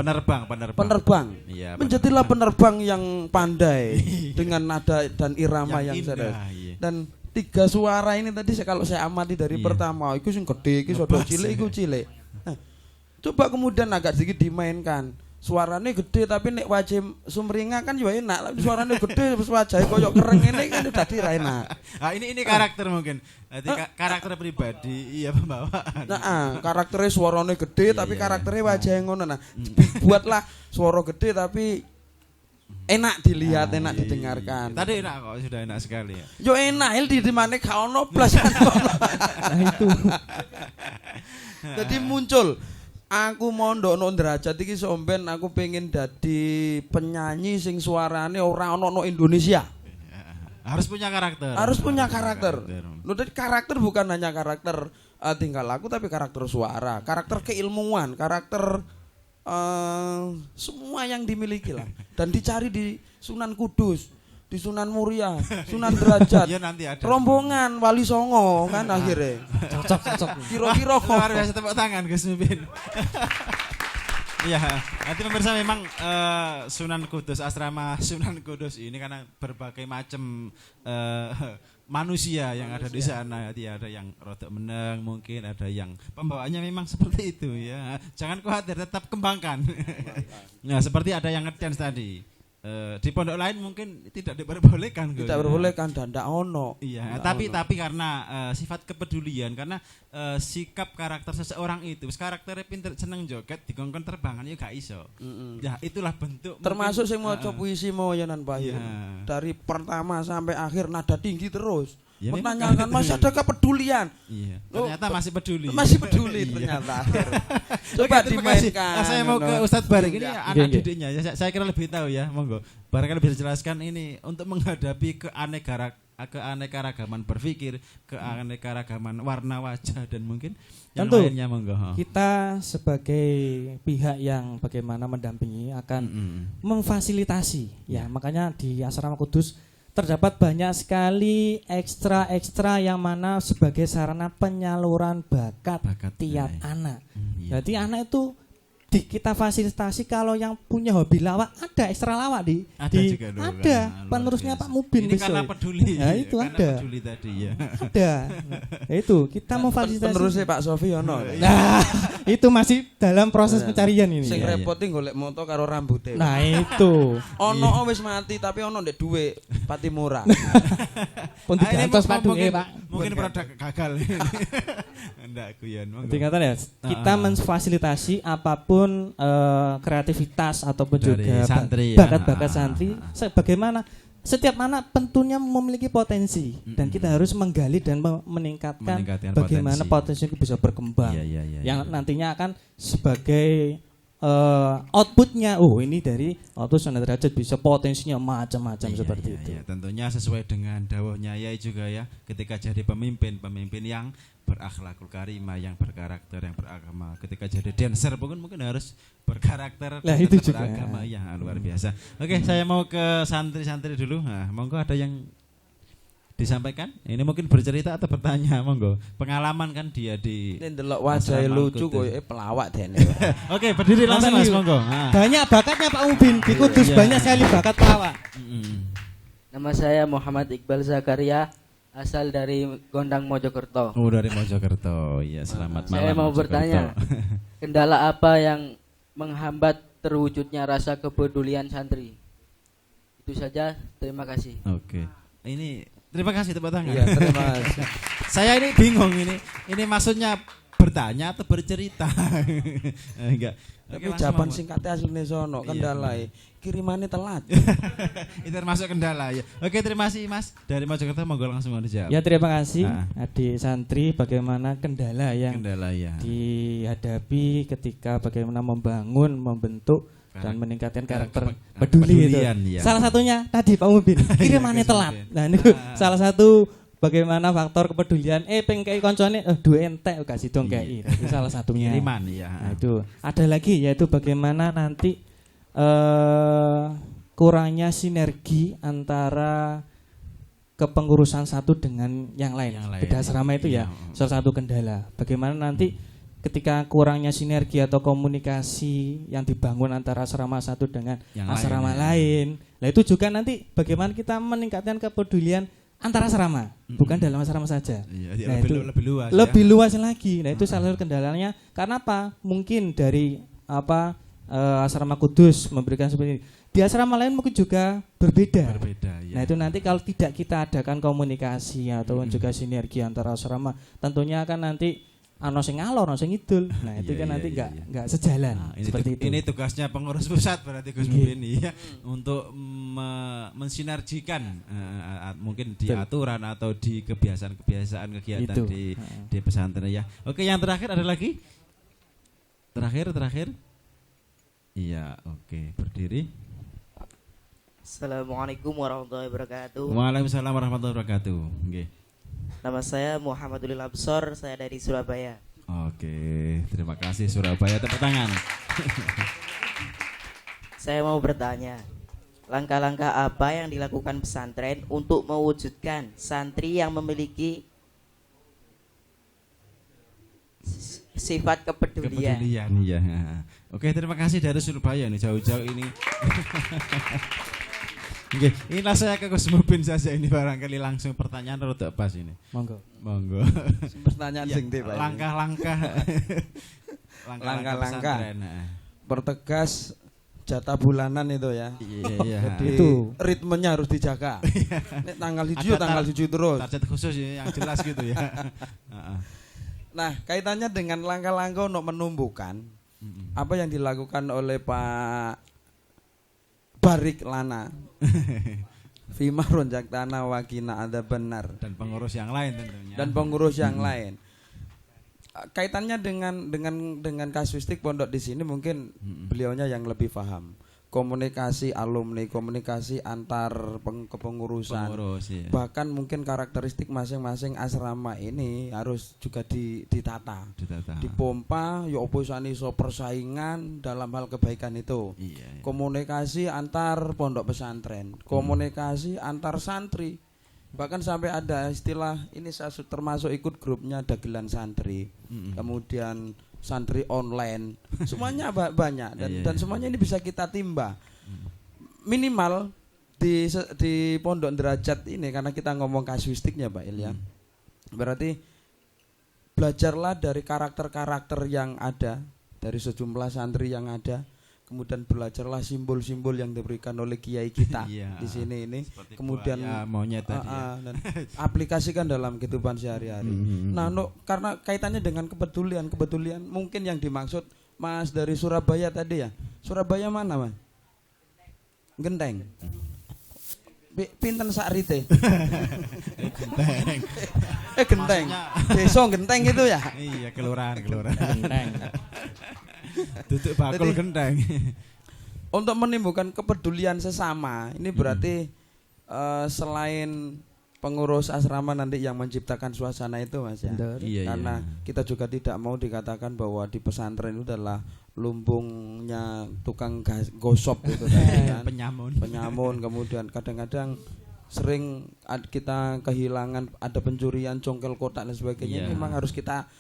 Speaker 5: penerbang.
Speaker 4: Iya,
Speaker 5: menjadilah penerbang yang pandai dengan nada dan irama yang serius. Dan 3 suara ini tadi kalau saya amati dari pertama iku sing gede, iki sodo cilik, iku cilik. Nah, coba kemudian agak sedikit dimainkan. Suaranya gede tapi nek wajah sumringah kan juga enak. Suaranya gede terus wajahnya koyok kereng ini kan dadi ra enak.
Speaker 4: Ah ini karakter mungkin. Jadi karakter pribadi pembawaan.
Speaker 5: Nah, karakternya suaranya gede tapi karakternya wajahnya ngono. Nah, buatlah suara gede tapi enak dilihat, enak didengarkan.
Speaker 4: Tadi enak kok, sudah enak sekali ya.
Speaker 5: Yo enak di mana gak ono blas kan. Nah itu. Jadi muncul aku mondok nang Derajat iki somben aku pengen dadi penyanyi sing suarane ora ono Indonesia.
Speaker 4: Harus punya karakter.
Speaker 5: Harus punya karakter. Karakter bukan hanya karakter tingkah laku tapi karakter suara, karakter keilmuan, karakter semua yang dimiliki lah. Dan dicari di Sunan Kudus, di Sunan Muria, Sunan Derajat.
Speaker 4: Ya, nanti ada.
Speaker 5: Rombongan Wali Songo kan akhirnya. Cocok. Kira-kira
Speaker 4: luar biasa, tepuk tangan Gus Nubin. Iya, nanti pemirsa memang Sunan Kudus, asrama Sunan Kudus ini karena berbagai macam manusia yang ada di sana. Jadi ada yang rodok meneng, mungkin ada yang pembawaannya memang seperti itu ya. Jangan khawatir, tetap kembangkan. Nah, seperti ada yang ngedance tadi. Di pondok lain mungkin tidak diperbolehkan.
Speaker 5: Tidak diperbolehkan dan tidak ono.
Speaker 4: Iya, tapi karena sifat kepedulian, karena sikap karakter seseorang itu, karakternya pinter seneng joget, dikongkon terbangan ya gak iso. Ya itulah bentuk.
Speaker 5: Termasuk sing maca puisi Moyonan Bayu. Dari pertama sampai akhir nada tinggi terus. Ya, menanyakan masih ada kepedulian.
Speaker 4: Iya. Ternyata masih peduli.
Speaker 5: Masih peduli ternyata. Coba dimainkan.
Speaker 4: Saya mau ke Ustadz Barik ini anak didiknya. Saya kira lebih tahu ya, monggo. Barangkali bisa jelaskan ini untuk menghadapi keanekaragaman berpikir, keanekaragaman warna wajah dan mungkin yang
Speaker 3: tentu
Speaker 4: lainnya, monggo.
Speaker 3: Kita sebagai pihak yang bagaimana mendampingi akan memfasilitasi ya. Makanya di Asrama Kudus terdapat banyak sekali ekstra yang mana sebagai sarana penyaluran bakat tiap anak. Jadi anak itu kita fasilitasi. Kalau yang punya hobi lawak, ada ekstra lawak ada penerusnya Pak Mubin
Speaker 4: ini besok. Karena peduli.
Speaker 3: Nah, itu
Speaker 4: karena
Speaker 3: ada.
Speaker 4: Peduli tadi ya.
Speaker 3: Ada. Nah, itu kita mau fasilitasi.
Speaker 5: Penerusnya Pak Sofiono.
Speaker 3: Nah, itu masih dalam proses pencarian ini.
Speaker 5: Sing repoting golek moto karo rambutnya.
Speaker 3: Nah, itu.
Speaker 5: Ono wis mati tapi ono ndek dhuwit pati murah.
Speaker 3: Pun digantos Pak duwe, Pak.
Speaker 4: Mungkin produk gagal. Enggak guyon, monggo.
Speaker 3: Tingkatan ya. Kita memfasilitasi apapun kreativitas ataupun juga bakat-bakat santri sebagaimana setiap anak tentunya memiliki potensi dan kita harus menggali dan meningkatkan bagaimana potensi itu bisa berkembang yang nantinya akan sebagai outputnya ini dari output Sunan Derajat bisa potensinya macam-macam seperti itu.
Speaker 4: Tentunya sesuai dengan dawuhnya Yai juga ya, ketika jadi pemimpin yang berakhlakul karimah, yang berkarakter, yang beragama. Ketika jadi dancer mungkin harus berkarakter dan
Speaker 3: itu juga
Speaker 4: beragama yang luar biasa. Oke, saya mau ke santri-santri dulu. Nah, monggo ada yang disampaikan? Ini mungkin bercerita atau bertanya, monggo. Pengalaman kan dia di
Speaker 5: ini ndelok wajah lucu koyo pelawak dene.
Speaker 4: Oke, berdiri langsung Mas, monggo.
Speaker 3: Banyak bakatnya Pak Mubin di Kudus, banyak sekali bakat pelawak.
Speaker 8: Nama saya Muhammad Iqbal Zakaria, asal dari Gondang Mojokerto.
Speaker 4: Oh, dari Mojokerto. Ya, selamat malam.
Speaker 8: Saya mau bertanya, kendala apa yang menghambat terwujudnya rasa kepedulian santri? Itu saja, terima kasih.
Speaker 4: Oke. Ini terima kasih tepuk tangan.
Speaker 5: Iya, terima kasih.
Speaker 4: Saya ini bingung ini maksudnya bertanya atau bercerita? Enggak.
Speaker 5: Tapi jawaban singkatnya aslinya sono, kendalai kirimannya telat.
Speaker 4: Itu termasuk kendala ya. Oke, terima kasih Mas dari Mojokerto, monggo langsung dijawab.
Speaker 3: Ya, terima kasih adik santri, bagaimana kendala yang dihadapi ketika bagaimana membangun, membentuk dan meningkatkan karakter peduli itu. Ya. Salah satunya tadi Pak Mubin, kirimannya telat. Nah, ini salah satu bagaimana faktor kepedulian pengkei koncone duwe entek kasih dong kei. Itu salah satunya.
Speaker 4: Kiriman ya.
Speaker 3: Nah, itu. Ada lagi yaitu bagaimana nanti kurangnya sinergi antara kepengurusan satu dengan yang lain. Beda asrama itu ya salah satu kendala. Bagaimana nanti ketika kurangnya sinergi atau komunikasi yang dibangun antara asrama satu dengan yang asrama lain. Nah, itu juga nanti bagaimana kita meningkatkan kepedulian antara asrama, bukan dalam asrama saja. Nah, lebih luas lagi. Nah, itu salah satu kendalanya. Karena apa? Mungkin dari asrama Kudus memberikan seperti ini. Di asrama lain mungkin juga berbeda. Nah, itu nanti kalau tidak kita adakan komunikasi atau juga sinergi antara asrama, tentunya akan nanti ano sing ngalor, ano sing ngidul. Nah, itu kan nanti enggak sejalan. Seperti itu.
Speaker 4: Ini tugasnya pengurus pusat berarti Gus Mubin ya, untuk mensinergikan mungkin di aturan atau di kebiasaan-kebiasaan kegiatan itu. di pesantren ya. Oke, yang terakhir ada lagi? Terakhir. Iya, oke, berdiri.
Speaker 9: Assalamualaikum warahmatullahi wabarakatuh.
Speaker 4: Waalaikumsalam warahmatullahi wabarakatuh. Nggih.
Speaker 9: Nama saya Muhammadul Absor, saya dari Surabaya.
Speaker 4: Oke, terima kasih Surabaya, tepuk tangan.
Speaker 9: Saya mau bertanya, langkah-langkah apa yang dilakukan pesantren untuk mewujudkan santri yang memiliki sifat kepedulian?
Speaker 4: Iya. Oke, terima kasih dari Surabaya nih, jauh-jauh ini. Oke, inilah saya ke Gus Mubin saja ini barangkali langsung pertanyaan rada pas ini.
Speaker 3: Monggo.
Speaker 4: Monggo.
Speaker 5: Pertanyaan sing ndi, Pak?
Speaker 4: Langkah-langkah.
Speaker 5: Langkah-langkah. Pertegas jatah bulanan itu ya.
Speaker 4: Iya.
Speaker 5: Jadi
Speaker 3: Itu.
Speaker 5: ritmenya harus dijaga. Nek tanggal 7 tanggal 7 terus.
Speaker 4: Target khusus ya, yang jelas gitu ya.
Speaker 5: Nah, kaitannya dengan langkah-langkah untuk menumbuhkan apa yang dilakukan oleh Pak Barik Lana Fima Ronjak Tanah Wakina ada benar
Speaker 4: dan pengurus yang lain tentunya.
Speaker 5: Dan pengurus yang lain. Kaitannya dengan kasuistik pondok di sini mungkin beliaunya yang lebih paham. Komunikasi alumni, komunikasi antar kepengurusan.
Speaker 4: Pengurus, iya.
Speaker 5: Bahkan mungkin karakteristik masing-masing asrama ini harus juga ditata. Dipompa ya opo iso persaingan dalam hal kebaikan itu.
Speaker 4: Iya.
Speaker 5: Komunikasi antar pondok pesantren, komunikasi antar santri. Bahkan sampai ada istilah ini saya termasuk ikut grupnya dagelan santri. Kemudian santri online, semuanya banyak dan semuanya ini bisa kita timba. Minimal di pondok derajat ini karena kita ngomong kasuistiknya Pak Ilya. Berarti belajarlah dari karakter-karakter yang ada, dari sejumlah santri yang ada. Kemudian belajarlah simbol-simbol yang diberikan oleh kiai kita di sini ini.
Speaker 4: Seperti
Speaker 5: kemudian
Speaker 4: monyet tadi
Speaker 5: dan aplikasikan dalam kehidupan sehari-hari. Nah, karena kaitannya dengan kepedulian mungkin yang dimaksud Mas dari Surabaya tadi ya. Surabaya mana, Mas? Genteng. Pinten sakrite?
Speaker 4: Genteng.
Speaker 5: Genteng. Desa Genteng itu ya?
Speaker 4: Iya, kelurahan.
Speaker 3: Genteng.
Speaker 4: Tutup bakul genteng.
Speaker 5: Untuk menimbulkan kepedulian sesama, ini berarti selain pengurus asrama nanti yang menciptakan suasana itu Mas ya. Karena kita juga tidak mau dikatakan bahwa di pesantren itu adalah lumbungnya tukang gosop gitu kan. Penyamun kemudian kadang-kadang sering kita kehilangan, ada pencurian congkel kotak dan sebagainya. Memang harus kita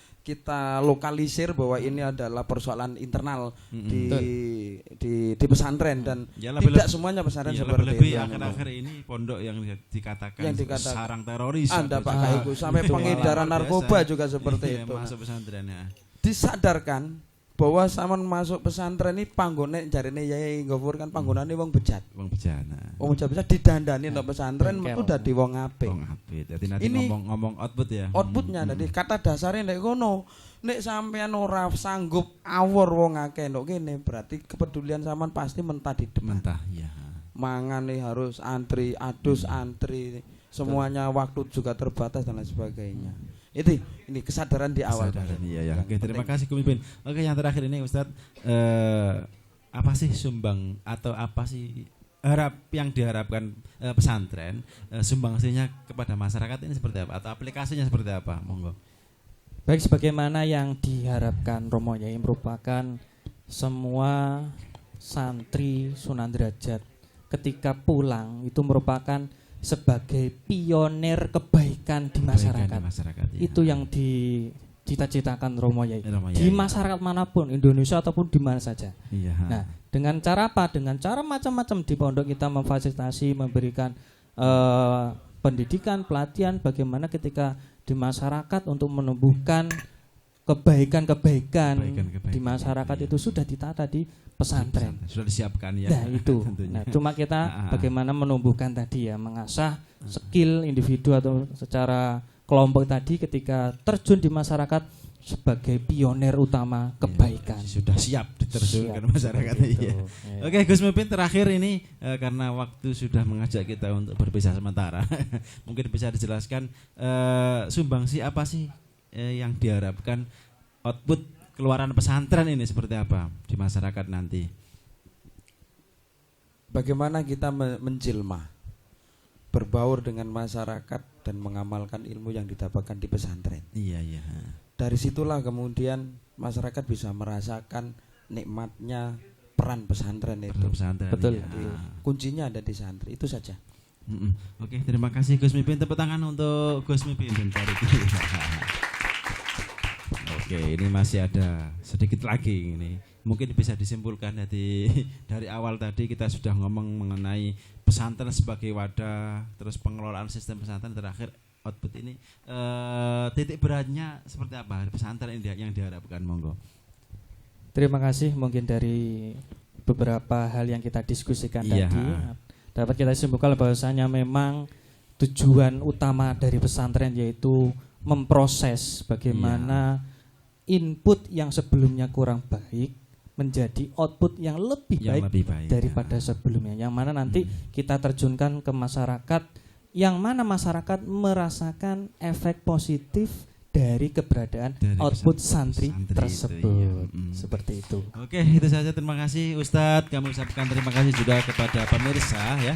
Speaker 5: lokalisir bahwa ini adalah persoalan internal di pesantren dan tidak semuanya pesantren seperti itu.
Speaker 4: Akhir-akhir ini pondok yang dikatakan sarang teroris.
Speaker 5: Anda Pak Kaiku sampai pengedaran narkoba juga seperti itu.
Speaker 4: Masuk pesantren ya.
Speaker 5: Disadarkan bahwa sampean masuk pesantren ini panggone jarine Yai Gofur kan panggonane wong bejat.
Speaker 4: Wong bejat.
Speaker 5: Wong bejat ditandani untuk pesantren metu dadi wong apik.
Speaker 4: Wong apik. Dadi nanti ngomong output ya.
Speaker 5: Outputnya dadi kata dasarnya nek kono. Nek sampean ora sanggup awor wong akeh ndok kene berarti kepedulian sampean pasti mentah di depan.
Speaker 4: Mentah ya.
Speaker 5: Mangane harus antri, adus antri. Semuanya waktu juga terbatas dan lain sebagainya. Ini kesadaran di awal.
Speaker 4: Iya. Oke, terima kasih Kumimpin. Oke, yang terakhir ini Ustadz, apa sih sumbang atau apa sih yang diharapkan pesantren sumbangsinya kepada masyarakat ini seperti apa atau aplikasinya seperti apa? Monggo.
Speaker 3: Baik, sebagaimana yang diharapkan Romo Yai merupakan semua santri Sunan Derajat ketika pulang itu merupakan sebagai pionir kebaikan di masyarakat. Itu yang dicita-citakan Romo Yai. Di masyarakat manapun, Indonesia ataupun di mana saja. Nah, dengan cara apa? Dengan cara macam-macam di pondok kita memfasilitasi, memberikan pendidikan, pelatihan bagaimana ketika di masyarakat untuk menumbuhkan kebaikan-kebaikan di masyarakat itu sudah ditata di pesantren.
Speaker 4: Sudah disiapkan ya.
Speaker 3: Nah, itu. Nah, cuma kita bagaimana menumbuhkan tadi ya, mengasah skill individu atau secara kelompok tadi ketika terjun di masyarakat sebagai pionir utama kebaikan.
Speaker 4: Sudah siap diterjunkan masyarakat. Iya. Oke, Gus Mubin terakhir ini karena waktu sudah mengajak kita untuk berpisah sementara. Mungkin bisa dijelaskan sumbangsi apa sih yang diharapkan output keluaran pesantren ini seperti apa di masyarakat nanti?
Speaker 5: Bagaimana kita menjelma, berbaur dengan masyarakat dan mengamalkan ilmu yang didapatkan di pesantren.
Speaker 4: Iya.
Speaker 5: Dari situlah kemudian masyarakat bisa merasakan nikmatnya peran pesantren itu.
Speaker 3: Betul.
Speaker 5: Ya. Kuncinya ada di santri, itu saja.
Speaker 4: Oke, terima kasih Gus Mubin. Tepuk tangan untuk Gus Mubin. Oke, ini masih ada sedikit lagi ini. mungkin bisa disimpulkan dari awal tadi kita sudah ngomong mengenai pesantren sebagai wadah, terus pengelolaan sistem pesantren, terakhir output ini titik beratnya seperti apa pesantren ini yang diharapkan, monggo.
Speaker 3: Terima kasih, mungkin dari beberapa hal yang kita diskusikan tadi dapat kita simpulkan bahwasanya memang tujuan utama dari pesantren yaitu memproses bagaimana input yang sebelumnya kurang baik menjadi output yang lebih baik daripada sebelumnya, yang mana nanti kita terjunkan ke masyarakat, yang mana masyarakat merasakan efek positif dari keberadaan output santri tersebut. Seperti itu.
Speaker 4: Oke, itu saja. Terima kasih Ustadz. Kami ucapkan terima kasih juga kepada pemirsa ya